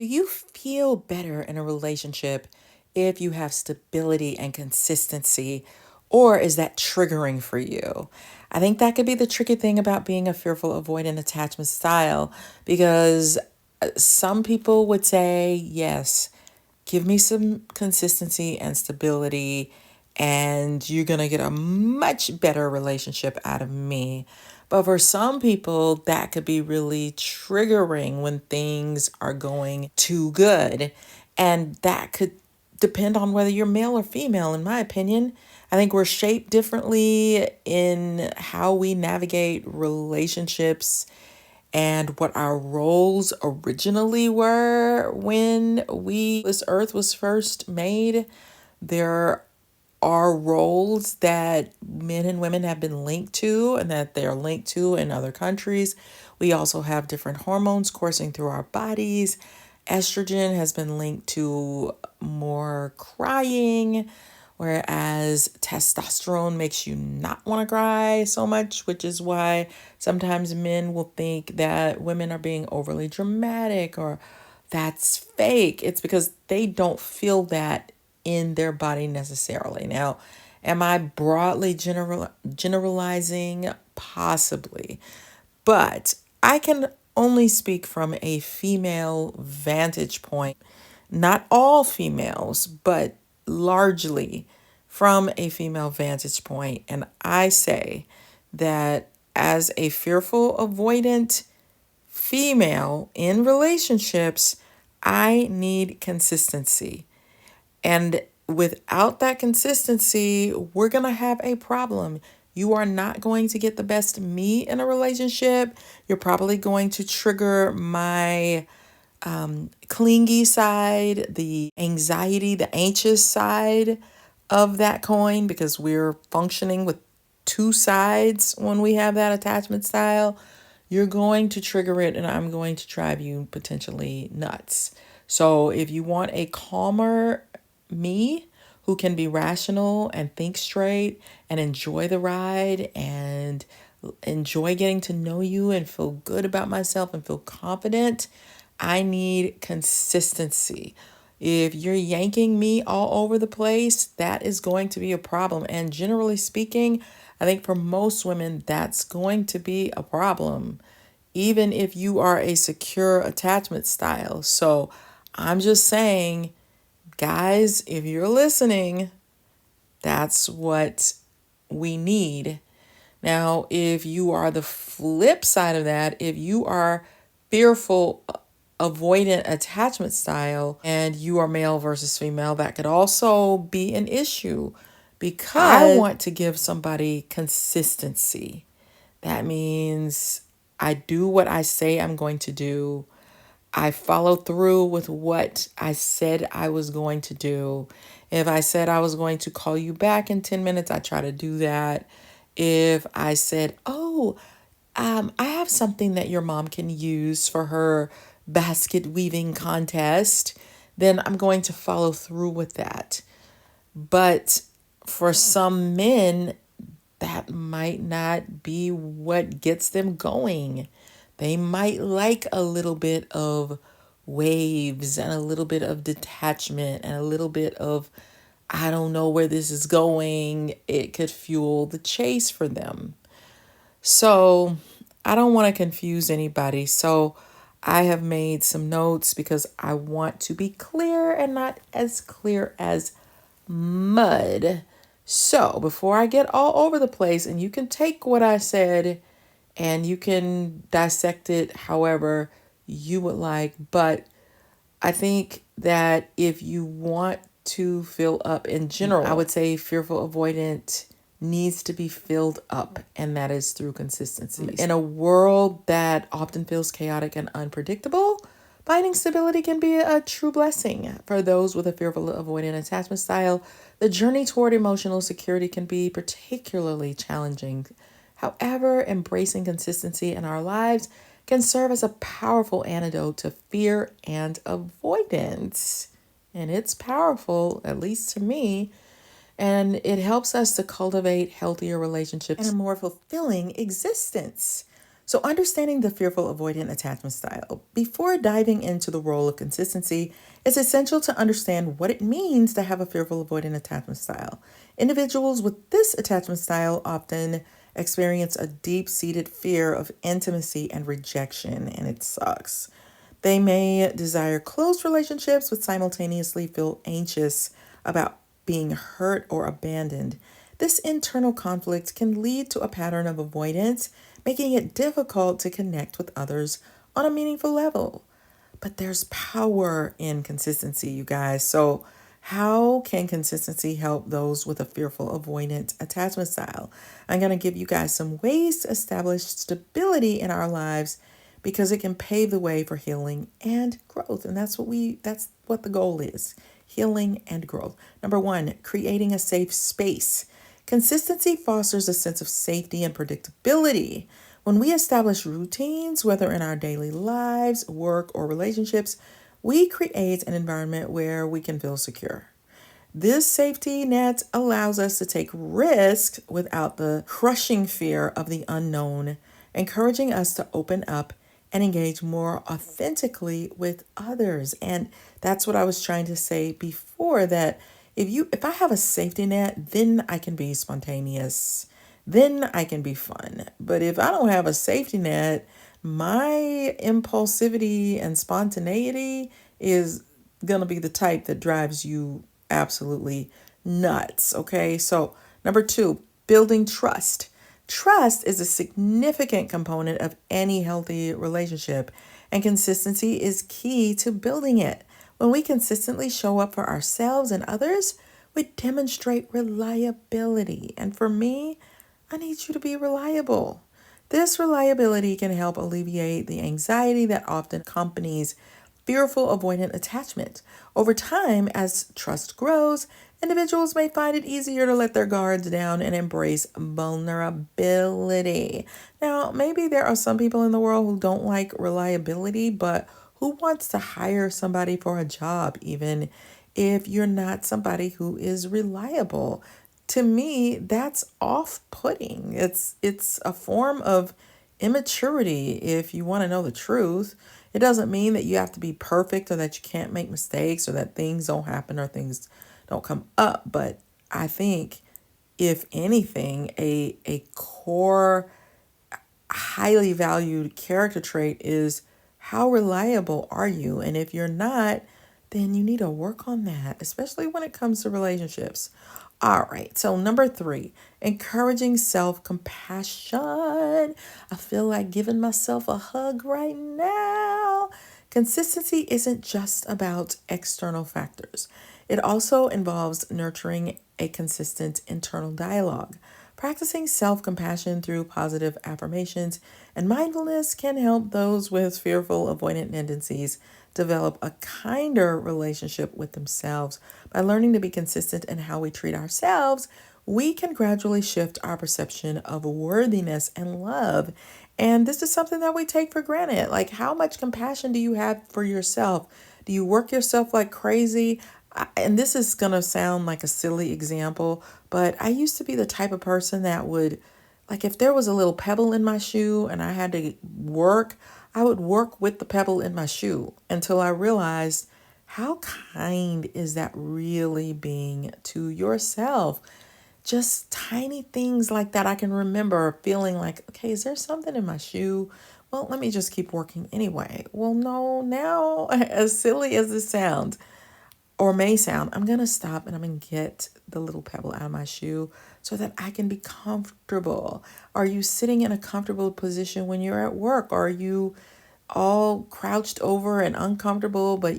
Do you feel better in a relationship if you have stability and consistency, or is that triggering for you? I think that could be the tricky thing about being a fearful avoidant attachment style, because some people would say, yes, give me some consistency and stability, and you're going to get a much better relationship out of me. But for some people, that could be really triggering when things are going too good. And that could depend on whether you're male or female, in my opinion. I think we're shaped differently in how we navigate relationships and what our roles originally were when this earth was first made. There are roles that men and women have been linked to and that they're linked to in other countries. We also have different hormones coursing through our bodies. Estrogen has been linked to more crying, whereas testosterone makes you not want to cry so much, which is why sometimes men will think that women are being overly dramatic or that's fake. It's because they don't feel that in their body necessarily. Now, am I broadly generalizing? Possibly. But I can only speak from a female vantage point. Not all females, but largely from a female vantage point. And I say that as a fearful avoidant female in relationships, I need consistency. And without that consistency, we're going to have a problem. You are not going to get the best me in a relationship. You're probably going to trigger my clingy side, the anxiety, the anxious side of that coin, because we're functioning with two sides when we have that attachment style. You're going to trigger it, and I'm going to drive you potentially nuts. So if you want a calmer me who can be rational and think straight and enjoy the ride and enjoy getting to know you and feel good about myself and feel confident, I need consistency. If you're yanking me all over the place, that is going to be a problem. And generally speaking, I think for most women, that's going to be a problem, even if you are a secure attachment style. So I'm just saying, guys, if you're listening, that's what we need. Now, if you are the flip side of that, if you are fearful, avoidant attachment style and you are male versus female, that could also be an issue because I want to give somebody consistency. That means I do what I say I'm going to do. I follow through with what I said I was going to do. If I said I was going to call you back in 10 minutes, I try to do that. If I said, I have something that your mom can use for her basket weaving contest, then I'm going to follow through with that. But for some men, that might not be what gets them going. They might like a little bit of waves and a little bit of detachment and a little bit of, I don't know where this is going. It could fuel the chase for them. So I don't want to confuse anybody. So I have made some notes because I want to be clear and not as clear as mud. So before I get all over the place, and you can take what I said and you can dissect it however you would like, but I think that if you want to fill up in general, I would say fearful avoidant needs to be filled up, and that is through consistency. In a world that often feels chaotic and unpredictable, finding stability can be a true blessing. For those with a fearful avoidant attachment style, the journey toward emotional security can be particularly challenging. However, embracing consistency in our lives can serve as a powerful antidote to fear and avoidance. And it's powerful, at least to me. And it helps us to cultivate healthier relationships and a more fulfilling existence. So, understanding the fearful avoidant attachment style. Before diving into the role of consistency, it's essential to understand what it means to have a fearful avoidant attachment style. Individuals with this attachment style often experience a deep seated fear of intimacy and rejection, and it sucks. They may desire close relationships but simultaneously feel anxious about being hurt or abandoned. This internal conflict can lead to a pattern of avoidance, making it difficult to connect with others on a meaningful level. But there's power in consistency, you guys. So, how can consistency help those with a fearful avoidant attachment style? I'm going to give you guys some ways to establish stability in our lives because it can pave the way for healing and growth. And that's what the goal is. Healing and growth. Number 1, creating a safe space. Consistency fosters a sense of safety and predictability. When we establish routines, whether in our daily lives, work, or relationships, we create an environment where we can feel secure. This safety net allows us to take risks without the crushing fear of the unknown, encouraging us to open up and engage more authentically with others. And that's what I was trying to say before, that if I have a safety net, then I can be spontaneous. Then I can be fun. But if I don't have a safety net, my impulsivity and spontaneity is going to be the type that drives you absolutely nuts. Okay. So, number 2, building trust. Trust is a significant component of any healthy relationship, and consistency is key to building it. When we consistently show up for ourselves and others, we demonstrate reliability. And for me, I need you to be reliable. This reliability can help alleviate the anxiety that often accompanies fearful avoidant attachment. Over time, as trust grows, individuals may find it easier to let their guards down and embrace vulnerability. Now, maybe there are some people in the world who don't like reliability, but who wants to hire somebody for a job, even if you're not somebody who is reliable? To me, that's off-putting. It's a form of immaturity, if you want to know the truth. It doesn't mean that you have to be perfect or that you can't make mistakes or that things don't happen or things don't come up. But I think, if anything, a core, highly valued character trait is, how reliable are you? And if you're not, then you need to work on that, especially when it comes to relationships. All right, so number 3, encouraging self-compassion. I feel like giving myself a hug right now. Consistency isn't just about external factors. It also involves nurturing a consistent internal dialogue. Practicing self-compassion through positive affirmations and mindfulness can help those with fearful avoidant tendencies develop a kinder relationship with themselves. By learning to be consistent in how we treat ourselves, we can gradually shift our perception of worthiness and love. And this is something that we take for granted. Like, how much compassion do you have for yourself? Do you work yourself like crazy? And this is going to sound like a silly example, but I used to be the type of person that would, like, if there was a little pebble in my shoe and I had to work, I would work with the pebble in my shoe until I realized, how kind is that really being to yourself? Just tiny things like that. I can remember feeling like, okay, is there something in my shoe? Well, let me just keep working anyway. Well, no, now, as silly as it sounds, or may sound, I'm going to stop and I'm going to get the little pebble out of my shoe so that I can be comfortable. Are you sitting in a comfortable position when you're at work? Are you all crouched over and uncomfortable, but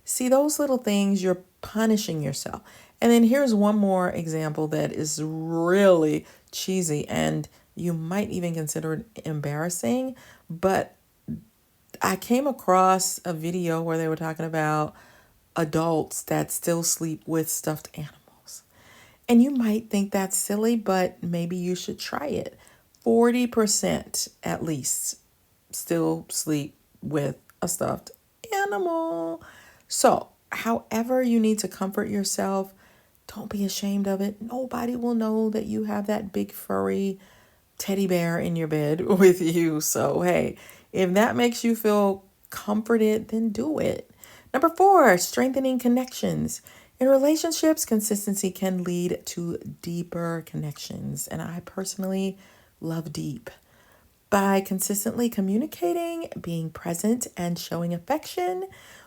see those little things, you're punishing yourself. And then here's one more example that is really cheesy and you might even consider it embarrassing, but I came across a video where they were talking about adults that still sleep with stuffed animals. And you might think that's silly, but maybe you should try it. 40% at least still sleep with a stuffed animal. So, however you need to comfort yourself, don't be ashamed of it. Nobody will know that you have that big furry teddy bear in your bed with you. So, hey, if that makes you feel comforted, then do it. Number 4, strengthening connections. In relationships, consistency can lead to deeper connections. And I personally love deep. By consistently communicating, being present, and showing affection,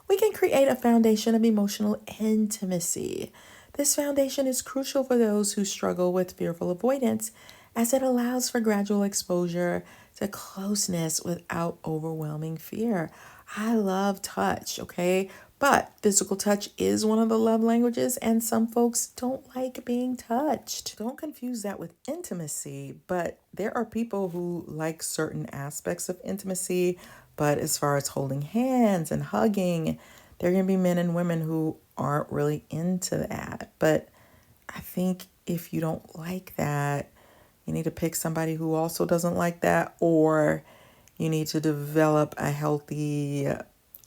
we can create a foundation of emotional intimacy. This foundation is crucial for those who struggle with fearful avoidance, as it allows for gradual exposure to closeness without overwhelming fear. I love touch, okay? But physical touch is one of the love languages, and some folks don't like being touched. Don't confuse that with intimacy, but there are people who like certain aspects of intimacy. But as far as holding hands and hugging, there are going to be men and women who aren't really into that. But I think if you don't like that, you need to pick somebody who also doesn't like that, or you need to develop a healthy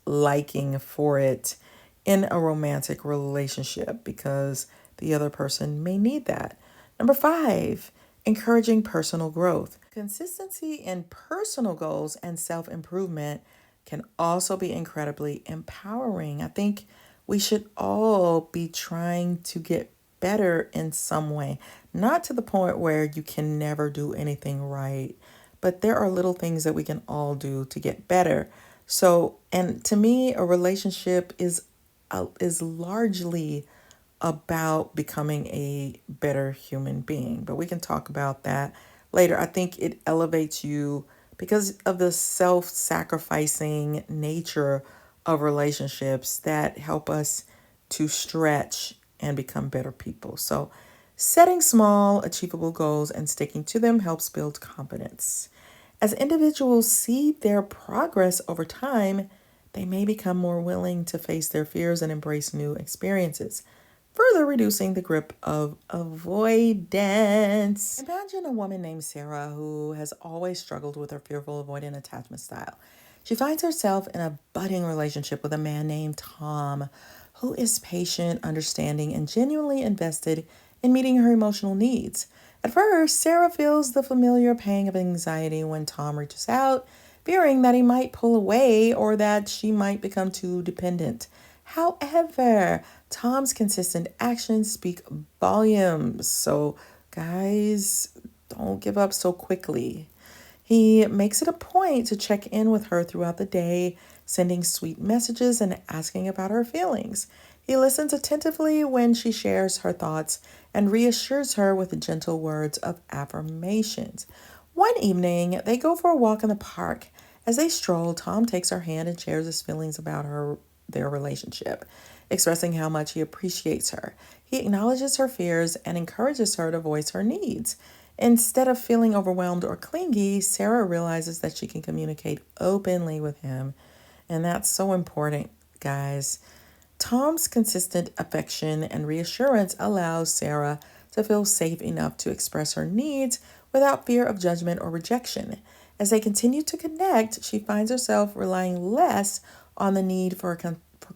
liking for it in a romantic relationship because the other person may need that. Number 5, encouraging personal growth. Consistency in personal goals and self improvement can also be incredibly empowering. I think we should all be trying to get better in some way, not to the point where you can never do anything right, but there are little things that we can all do to get better. So, and to me, a relationship is largely about becoming a better human being, but we can talk about that later. I think it elevates you because of the self-sacrificing nature of relationships that help us to stretch and become better people. So, setting small, achievable goals and sticking to them helps build confidence. As individuals see their progress over time, they may become more willing to face their fears and embrace new experiences, further reducing the grip of avoidance. Imagine a woman named Sarah who has always struggled with her fearful avoidant attachment style. She finds herself in a budding relationship with a man named Tom, who is patient, understanding, and genuinely invested in meeting her emotional needs. At first, Sarah feels the familiar pang of anxiety when Tom reaches out, fearing that he might pull away or that she might become too dependent. However, Tom's consistent actions speak volumes. So, guys, don't give up so quickly. He makes it a point to check in with her throughout the day, sending sweet messages and asking about her feelings. He listens attentively when she shares her thoughts and reassures her with gentle words of affirmations. One evening, they go for a walk in the park. As they stroll, Tom takes her hand and shares his feelings about their relationship, expressing how much he appreciates her. He acknowledges her fears and encourages her to voice her needs. Instead of feeling overwhelmed or clingy, Sarah realizes that she can communicate openly with him. And that's so important, guys. Tom's consistent affection and reassurance allows Sarah to feel safe enough to express her needs without fear of judgment or rejection. As they continue to connect, she finds herself relying less on the need for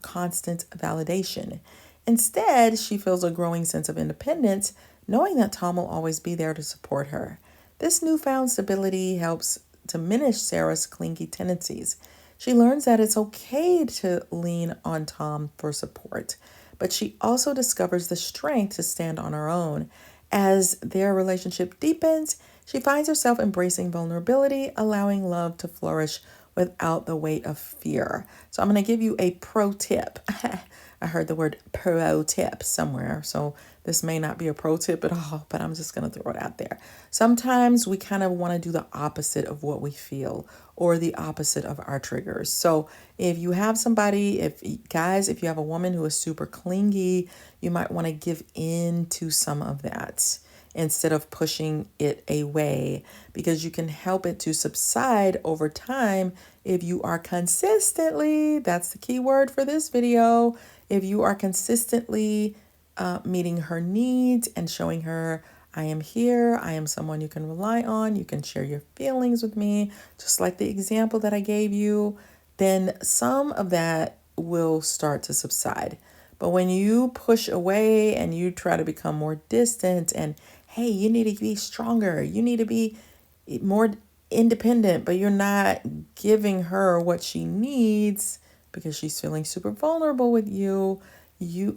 constant validation. Instead, she feels a growing sense of independence, knowing that Tom will always be there to support her. This newfound stability helps diminish Sarah's clingy tendencies. She learns that it's okay to lean on Tom for support, but she also discovers the strength to stand on her own. As their relationship deepens, she finds herself embracing vulnerability, allowing love to flourish without the weight of fear. So I'm going to give you a pro tip. I heard the word pro tip somewhere, so this may not be a pro tip at all, but I'm just going to throw it out there. Sometimes we kind of want to do the opposite of what we feel or the opposite of our triggers. So if you have somebody, if you have a woman who is super clingy, you might want to give in to some of that instead of pushing it away, because you can help it to subside over time if you are consistently, that's the key word for this video, if you are consistently meeting her needs and showing her, I am here, I am someone you can rely on, you can share your feelings with me, just like the example that I gave you, then some of that will start to subside. But when you push away and you try to become more distant and, hey, you need to be stronger, you need to be, more independent, but you're not giving her what she needs because she's feeling super vulnerable with you,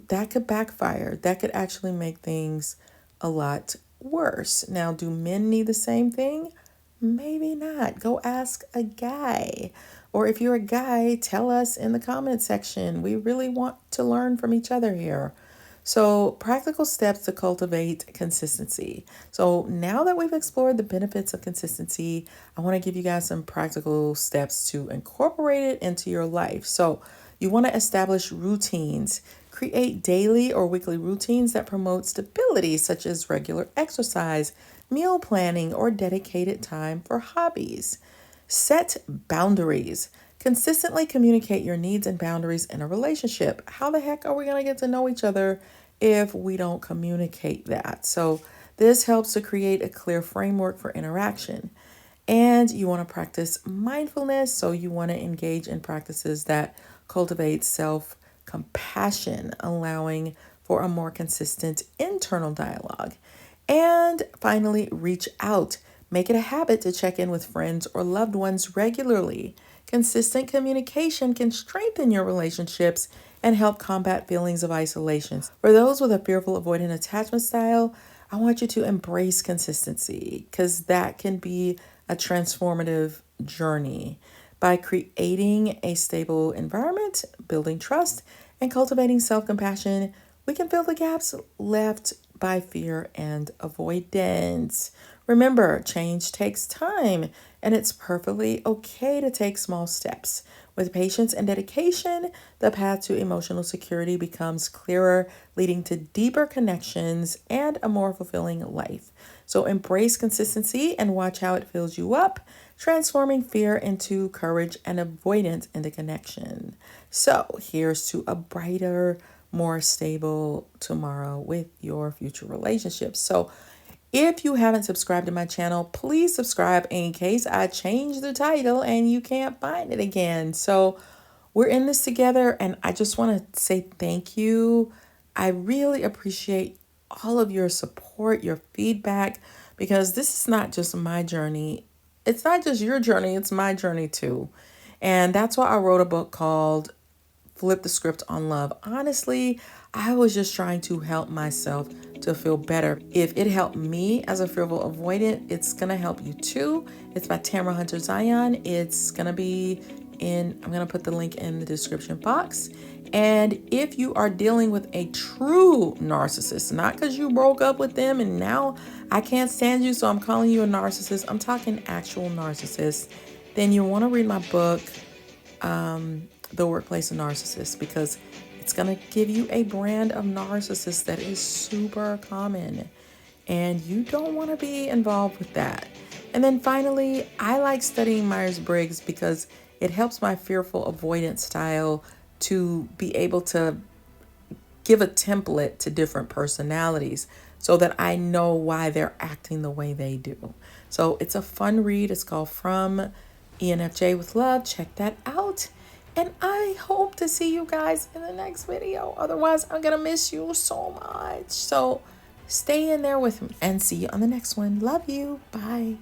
that could backfire. That could actually make things a lot worse. Now, do men need the same thing? Maybe not. Go ask a guy. Or if you're a guy, tell us in the comment section. We really want to learn from each other here. So, practical steps to cultivate consistency. So, now that we've explored the benefits of consistency, I want to give you guys some practical steps to incorporate it into your life. So, you want to establish routines. Create daily or weekly routines that promote stability, such as regular exercise, meal planning, or dedicated time for hobbies. Set boundaries. Consistently communicate your needs and boundaries in a relationship. How the heck are we going to get to know each other if we don't communicate that? So, this helps to create a clear framework for interaction. And you want to practice mindfulness. So, you want to engage in practices that cultivate self compassion, allowing for a more consistent internal dialogue. And finally, reach out. Make it a habit to check in with friends or loved ones regularly. Consistent communication can strengthen your relationships and help combat feelings of isolation. For those with a fearful avoidant attachment style, I want you to embrace consistency because that can be a transformative journey. By creating a stable environment, building trust, and cultivating self compassion, we can fill the gaps left by fear and avoidance. Remember, change takes time, and it's perfectly okay to take small steps. With patience and dedication, the path to emotional security becomes clearer, leading to deeper connections and a more fulfilling life. So embrace consistency and watch how it fills you up, transforming fear into courage and avoidance into connection. So here's to a brighter, more stable tomorrow with your future relationships. So if you haven't subscribed to my channel, please subscribe in case I change the title and you can't find it again. So we're in this together, and I just want to say thank you. I really appreciate all of your support, your feedback, because this is not just my journey. It's not just your journey, it's my journey too. And that's why I wrote a book called Flip the Script on Love. Honestly, I was just trying to help myself to feel better. If it helped me as a fearful avoidant, it's going to help you too. It's by Tamara Hunter Zyon. It's going to be I'm going to put the link in the description box. And if you are dealing with a true narcissist, not because you broke up with them and now I can't stand you, so I'm calling you a narcissist, I'm talking actual narcissist, then you want to read my book, The Workplace NaRCISSiST, because it's going to give you a brand of narcissists that is super common, and you don't want to be involved with that. And then finally, I like studying Myers-Briggs because it helps my fearful avoidance style to be able to give a template to different personalities so that I know why they're acting the way they do. So it's a fun read. It's called From ENFJ with Love. Check that out. And I hope to see you guys in the next video. Otherwise, I'm going to miss you so much. So stay in there with me and see you on the next one. Love you. Bye.